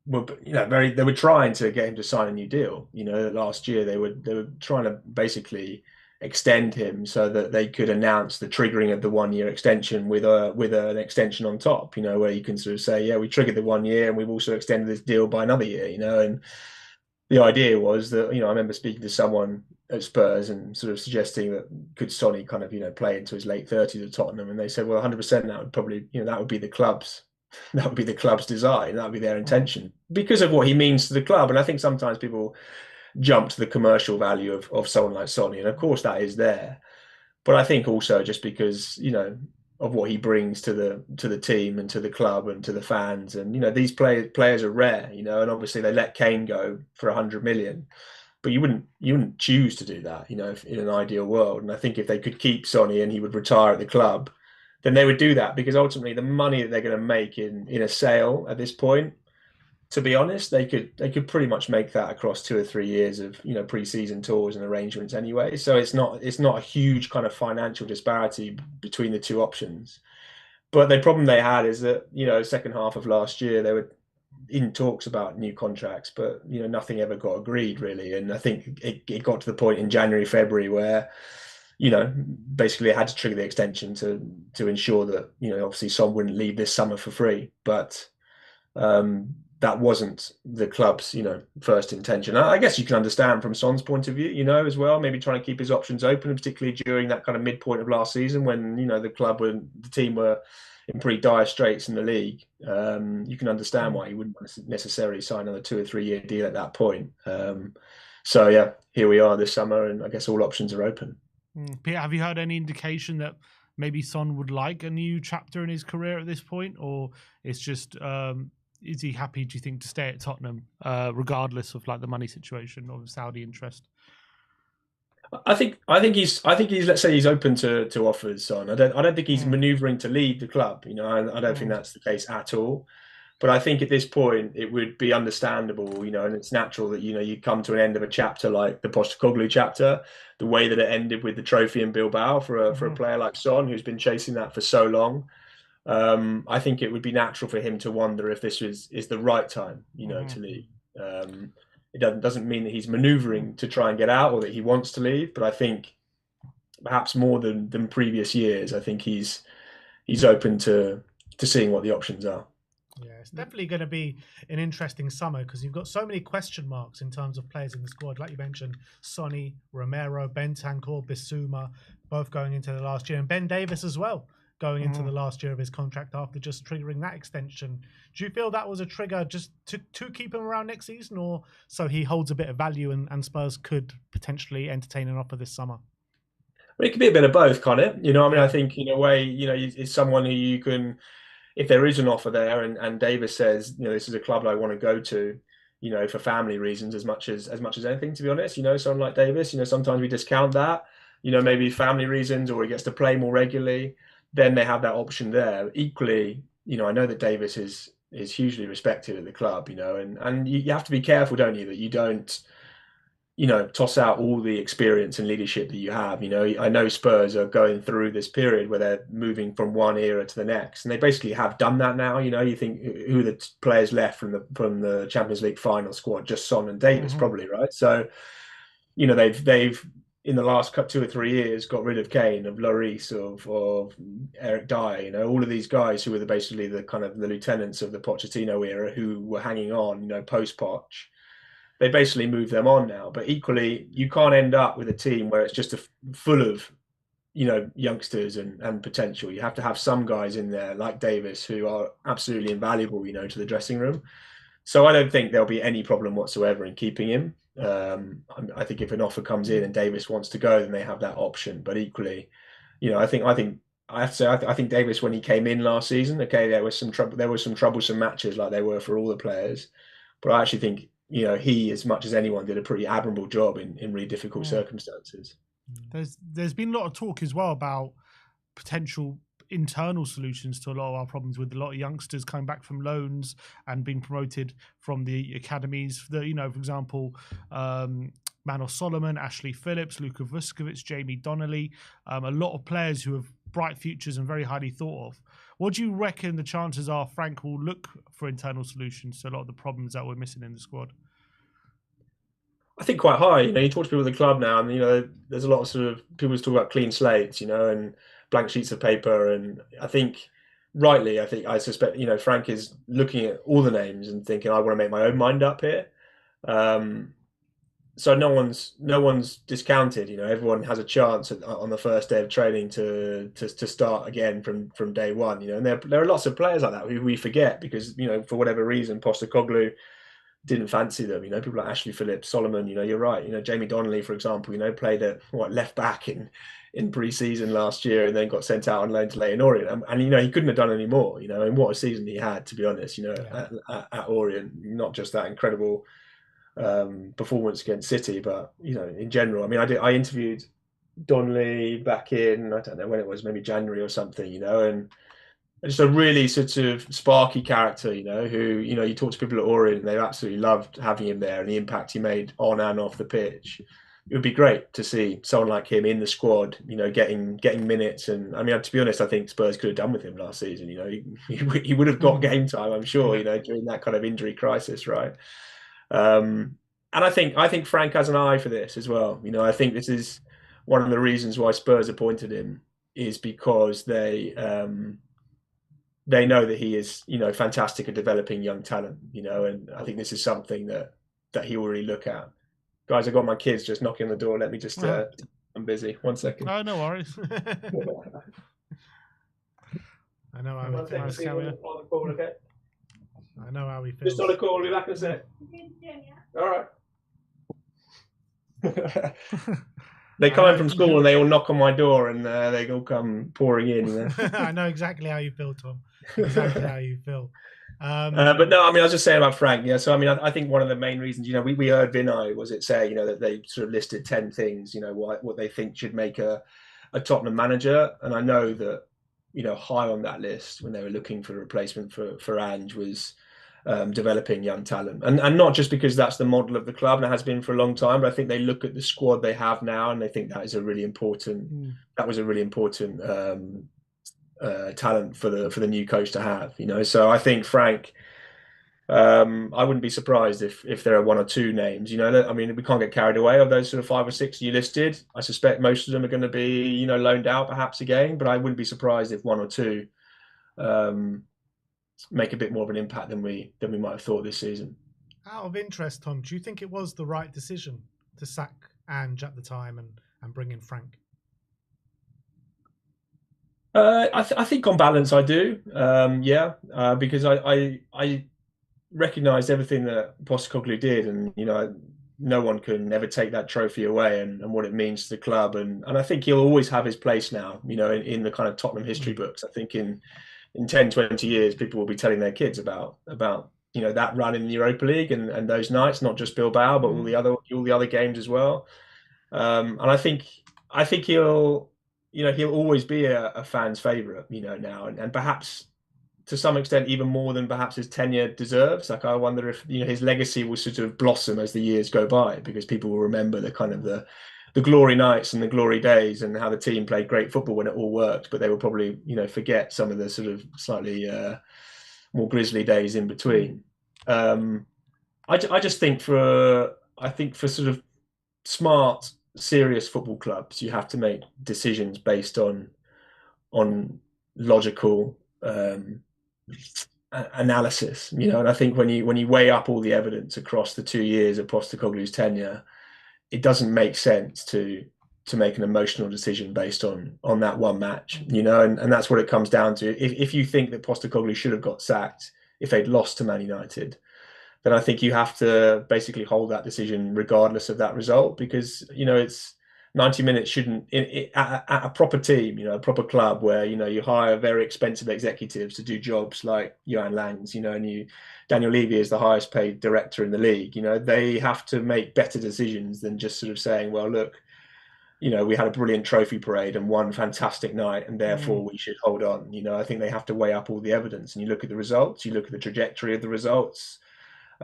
were, you know, they were trying to get him to sign a new deal. You know, last year they were trying to basically extend him so that they could announce the triggering of the 1 year extension with an extension on top. You know, where you can sort of say, yeah, we triggered the 1 year and we've also extended this deal by another year. You know, and the idea was that, you know, I remember speaking to someone at Spurs and sort of suggesting that could Sonny kind of, you know, play into his late 30s at Tottenham, and they said, well, 100% that would probably, you know, that would be the club's that would be the club's design, that would be their intention because of what he means to the club. And I think sometimes people jump to the commercial value of someone like Sonny, and of course that is there. But I think also just because, you know, of what he brings to the team and to the club and to the fans, and you know these players are rare, you know, and obviously they let Kane go for 100 million, but you wouldn't choose to do that, you know, in an ideal world. And I think if they could keep Sonny and he would retire at the club, then they would do that because ultimately the money that they're going to make in a sale at this point, to be honest, they could pretty much make that across 2 or 3 years of, you know, pre-season tours and arrangements anyway. So it's not a huge kind of financial disparity between the two options. But the problem they had is that, you know, second half of last year they were in talks about new contracts, but you know nothing ever got agreed really. And I think it got to the point in January, February where, you know, basically they had to trigger the extension to ensure that, you know, obviously Son wouldn't leave this summer for free. But that wasn't the club's, you know, first intention. I guess you can understand from Son's point of view, you know, as well, maybe trying to keep his options open, particularly during that kind of midpoint of last season when, you know, the team were in pretty dire straits in the league. You can understand why he wouldn't necessarily sign another 2 or 3 year deal at that point. So yeah, here we are this summer, and I guess all options are open. Peter, have you heard any indication that maybe Son would like a new chapter in his career at this point, or it's just is he happy, do you think, to stay at Tottenham regardless of like the money situation or the Saudi interest? I think he's let's say he's open to offers. Son, I don't think he's manoeuvring to leave the club. You know, I don't think that's the case at all. But I think at this point it would be understandable, you know, and it's natural that, you know, you come to an end of a chapter like the Postecoglou chapter, the way that it ended with the trophy in Bilbao for a player like Son who's been chasing that for so long. I think it would be natural for him to wonder if this is the right time, you know, to leave. It doesn't mean that he's manoeuvring to try and get out or that he wants to leave. But I think perhaps more than previous years, I think he's open to seeing what the options are. Yeah, it's definitely going to be an interesting summer because you've got so many question marks in terms of players in the squad. Like you mentioned, Sonny, Romero, Bentancur, Bissouma, both going into the last year, and Ben Davis as well going into the last year of his contract after just triggering that extension. Do you feel that was a trigger just to keep him around next season, or so he holds a bit of value and Spurs could potentially entertain an offer this summer? Well, it could be a bit of both, can't it? You know, I mean, I think in a way, you know, he's someone who you can, if there is an offer there, and Davis says, you know, this is a club that I want to go to, you know, for family reasons as much as anything, to be honest. You know, someone like Davis, you know, sometimes we discount that, you know, maybe family reasons, or he gets to play more regularly. Then they have that option there. Equally, you know, I know that Davis is hugely respected at the club, you know, and you have to be careful, don't you, that you don't, you know, toss out all the experience and leadership that you have. You know, I know Spurs are going through this period where they're moving from one era to the next, and they basically have done that now. You know, you think who are the players left from the Champions League final squad? Just Son and Davis, probably, right? So, you know, they've in the last 2 or 3 years got rid of Kane, of Lloris, of Eric Dyer. You know, all of these guys who were basically the kind of the lieutenants of the Pochettino era who were hanging on. You know, post Poch. They basically move them on now. But equally, you can't end up with a team where it's just full of, you know, youngsters and potential. You have to have some guys in there like Davis who are absolutely invaluable, you know, to the dressing room. So I don't think there'll be any problem whatsoever in keeping him. I think if an offer comes in and Davis wants to go, then they have that option. But equally, you know, I have to say, I think Davis, when he came in last season, okay, there was some troublesome matches like they were for all the players. But I actually think, you know, he, as much as anyone, did a pretty admirable job in really difficult circumstances. There's been a lot of talk as well about potential internal solutions to a lot of our problems, with a lot of youngsters coming back from loans and being promoted from the academies. You know, for example, Manos Solomon, Ashley Phillips, Luka Vuskovic, Jamie Donnelly, a lot of players who have bright futures and very highly thought of. What do you reckon the chances are Frank will look for internal solutions to a lot of the problems that we're missing in the squad? I think quite high. You know, you talk to people at the club now, and you know, there's a lot of sort of people talk about clean slates, you know, and blank sheets of paper. And I think, rightly, I suspect, you know, Frank is looking at all the names and thinking, I want to make my own mind up here. So no one's discounted. You know, everyone has a chance on the first day of training to start again from day one. You know, and there are lots of players like that who we forget because, you know, for whatever reason, Postecoglou didn't fancy them. You know, people like Ashley Phillips, Solomon. You know, you're right. You know, Jamie Donnelly, for example. You know, played at left back in pre-season last year, and then got sent out on loan to Leyton Orient. And you know, he couldn't have done any more. You know, and what a season he had, to be honest. You know, at Orient, not just that incredible performance against City, but you know, in general. I mean, I interviewed Donnelly back in, I don't know when it was, maybe January or something. You know, and just a really sort of sparky character, you know, who, you know, you talk to people at Orient and they absolutely loved having him there and the impact he made on and off the pitch. It would be great to see someone like him in the squad, you know, getting minutes. And I mean, to be honest, I think Spurs could have done with him last season. You know, he would have got game time, I'm sure, you know, during that kind of injury crisis, right? And I think Frank has an eye for this as well. You know, I think this is one of the reasons why Spurs appointed him, is because they know that he is, you know, fantastic at developing young talent, you know, and I think this is something that he will really look at. Guys, I've got my kids just knocking on the door. Let me just, I'm busy. 1 second. Oh, no worries. I know how we feel. Okay. I know how we feel. Just on a call. We'll be back in a sec. All right. They come in from school and they all knock on my door and they all come pouring in. You know? I know exactly how you feel, Tom. Exactly how you feel. But no, I mean, I was just saying about Frank. Yeah, so I mean, I think one of the main reasons, you know, we heard Vinay, was it say, you know, that they sort of listed 10 things, you know, what they think should make a Tottenham manager, and I know that, you know, high on that list when they were looking for a replacement for Ange was developing young talent, and not just because that's the model of the club and it has been for a long time, but I think they look at the squad they have now and they think that is a really important talent for the new coach to have, you know. So I think Frank I wouldn't be surprised if there are one or two names. I mean, we can't get carried away of those sort of 5 or 6 you listed. I suspect most of them are going to be, loaned out perhaps again, but I wouldn't be surprised if one or two make a bit more of an impact than we might have thought this season. Out of interest, Tom, do you think it was the right decision to sack Ange at the time and bring in Frank? I think on balance I do. Because I recognised everything that Postecoglou did, and no one can ever take that trophy away, and what it means to the club, and I think he'll always have his place now. In the kind of Tottenham history books. I think in 10, 20 years, people will be telling their kids about that run in the Europa League and those nights, not just Bilbao, but all the other games as well. And I think he'll always be a fan's favourite, now, and perhaps to some extent even more than perhaps his tenure deserves. Like, I wonder if his legacy will sort of blossom as the years go by, because people will remember the kind of the glory nights and the glory days and how the team played great football when it all worked, but they will probably forget some of the sort of slightly more grisly days in between. I just think for sort of smart, serious football clubs, you have to make decisions based on logical analysis, and I think when you weigh up all the evidence across the 2 years of Postecoglou's tenure, it doesn't make sense to make an emotional decision based on that one match, and that's what it comes down to. If you think that Postecoglou should have got sacked if they'd lost to Man United, then I think you have to basically hold that decision regardless of that result, because it's 90 minutes shouldn't at a proper team, a proper club where you hire very expensive executives to do jobs like Johan Lange's, and Daniel Levy is the highest paid director in the league. They have to make better decisions than just sort of saying, well, look, we had a brilliant trophy parade and one fantastic night, and therefore we should hold on. I think they have to weigh up all the evidence, and you look at the results, you look at the trajectory of the results.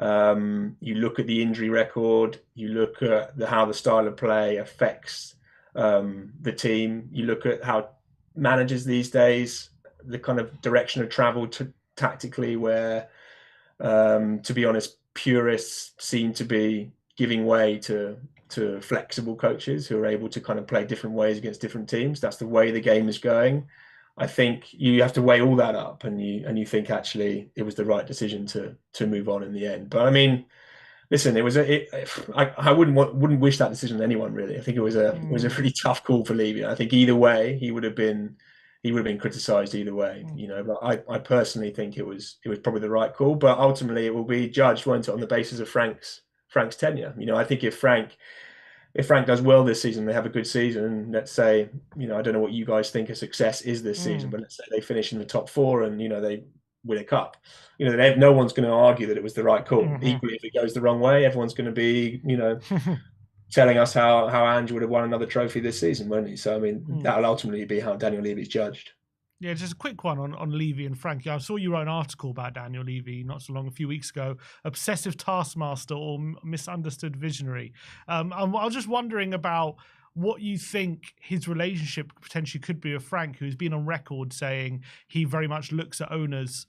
You look at the injury record, you look at how the style of play affects the team, you look at how managers these days, the kind of direction of travel tactically, where to be honest, purists seem to be giving way to flexible coaches who are able to kind of play different ways against different teams. That's the way the game is going. I think you have to weigh all that up, and you think actually it was the right decision to move on in the end. But I mean, listen, I wouldn't wish that decision on anyone, really. I think it was a really tough call for Levy. I think either way he would have been criticised either way, But I personally think it was probably the right call. But ultimately, it will be judged, won't it, on the basis of Frank's tenure. I think if Frank does well this season, they have a good season. Let's say, I don't know what you guys think a success is this season, but let's say they finish in the top 4 and they win a cup. No one's going to argue that it was the right call. Equally, if it goes the wrong way, everyone's going to be, telling us how Ange would have won another trophy this season, won't he? So I mean, that'll ultimately be how Daniel Levy's judged. Yeah, just a quick one on Levy and Frank. I saw you wrote an article about Daniel Levy not so long, a few weeks ago. Obsessive taskmaster or misunderstood visionary. I was just wondering about what you think his relationship potentially could be with Frank, who's been on record saying he very much looks at owners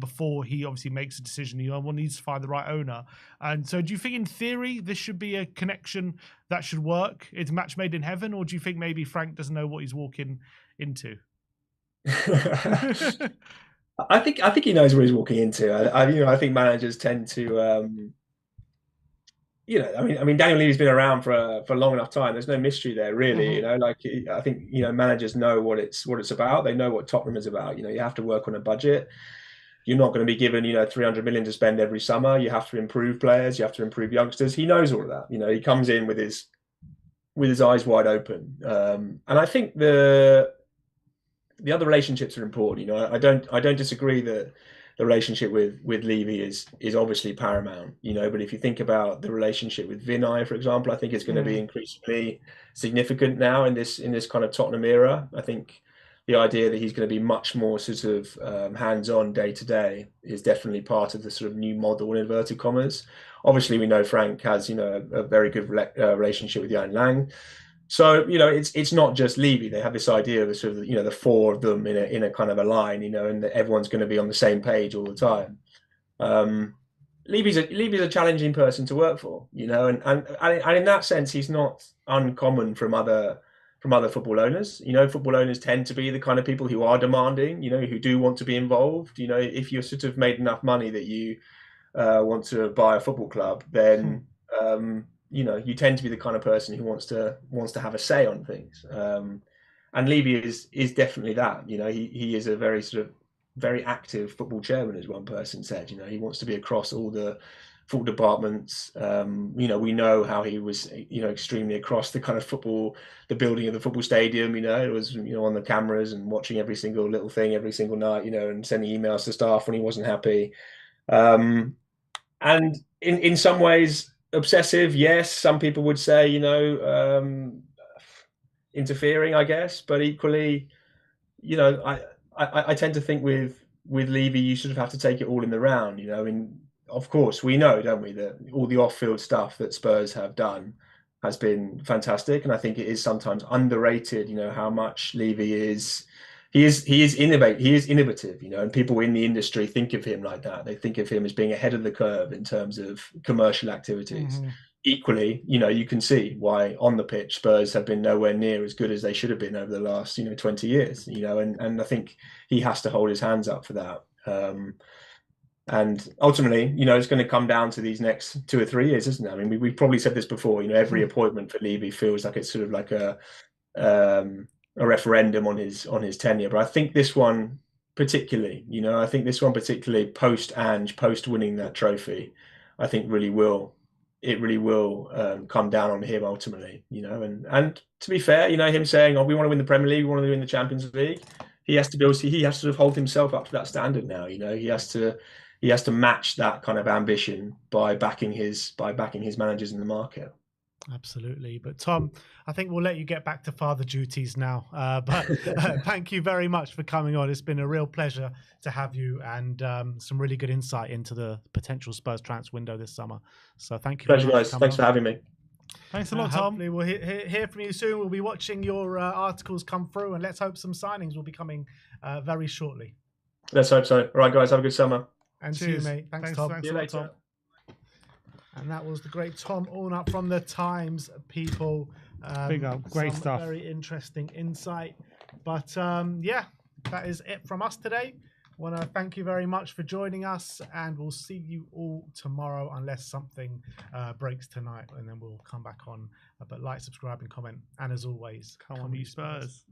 before he obviously makes a decision. One needs to find the right owner. And so do you think in theory this should be a connection that should work? It's a match made in heaven, or do you think maybe Frank doesn't know what he's walking into? I think he knows what he's walking into. I think managers tend to, I mean, Daniel Levy's been around for a long enough time. There's no mystery there, really. I think managers know what it's about. They know what Tottenham is about. You have to work on a budget. You're not going to be given 300 million to spend every summer. You have to improve players. You have to improve youngsters. He knows all of that. He comes in with his eyes wide open. And I think the other relationships are important. I don't disagree that the relationship with Levy is obviously paramount. But if you think about the relationship with Vinay, for example, I think it's going to be increasingly significant now in this kind of Tottenham era. I think the idea that he's going to be much more sort of hands-on day to day is definitely part of the sort of new model, in inverted commas. Obviously, we know Frank has a very good relationship with Johan Lange. So it's not just Levy. They have this idea of the sort of the 4 of them in a kind of a line, and that everyone's going to be on the same page all the time. Levy's a challenging person to work for, you know, and in that sense, he's not uncommon from other football owners. You know, football owners tend to be the kind of people who are demanding, you know, who do want to be involved. You know, if you're sort of made enough money that you want to buy a football club, then you know, you tend to be the kind of person who wants to have a say on things. And Levy is definitely that. You know, he is a very sort of very active football chairman, as one person said. You know, he wants to be across all the football departments. You know, we know how he was, you know, extremely across the kind of football, the building of the football stadium. You know, it was, you know, on the cameras and watching every single little thing every single night. You know, and sending emails to staff when he wasn't happy. And in some ways, obsessive. Yes, some people would say, you know, interfering, I guess, but equally, you know, I tend to think with Levy, you sort of have to take it all in the round. You know, I mean, of course, we know, don't we, that all the off-field stuff that Spurs have done has been fantastic, and I think it is sometimes underrated. You know, how much Levy is. He is innovative, you know, and people in the industry think of him like that. They think of him as being ahead of the curve in terms of commercial activities. Equally, you know, you can see why on the pitch Spurs have been nowhere near as good as they should have been over the last, you know, 20 years, you know, and I think he has to hold his hands up for that. And ultimately, you know, it's going to come down to these next 2 or 3 years, isn't it? I mean, we've probably said this before, you know, every appointment for Levy feels like it's sort of like a referendum on his tenure. But I think this one particularly, you know, post Ange, post winning that trophy, I think really will come down on him ultimately, you know. And to be fair, you know, him saying, "Oh, we want to win the Premier League, we want to win the Champions League," he has to sort of hold himself up to that standard now. You know, he has to match that kind of ambition by backing his managers in the market. Absolutely. But Tom, I think we'll let you get back to father duties now. But thank you very much for coming on. It's been a real pleasure to have you, and some really good insight into the potential Spurs transfer window this summer. So thank you very much. Pleasure, guys. Thanks for having me. Thanks a lot, Tom. Hopefully we'll hear from you soon. We'll be watching your articles come through, and let's hope some signings will be coming very shortly. Let's hope so. All right, guys. Have a good summer. And to you, mate. Thanks, Tom. Thanks See you a lot, later. Tom. And that was the great Tom Allnutt from the Times, people. Big up. Great stuff. Very interesting insight. But yeah, that is it from us today. I want to thank you very much for joining us, and we'll see you all tomorrow unless something breaks tonight, and then we'll come back on. But like, subscribe, and comment. And as always, come on, you Spurs.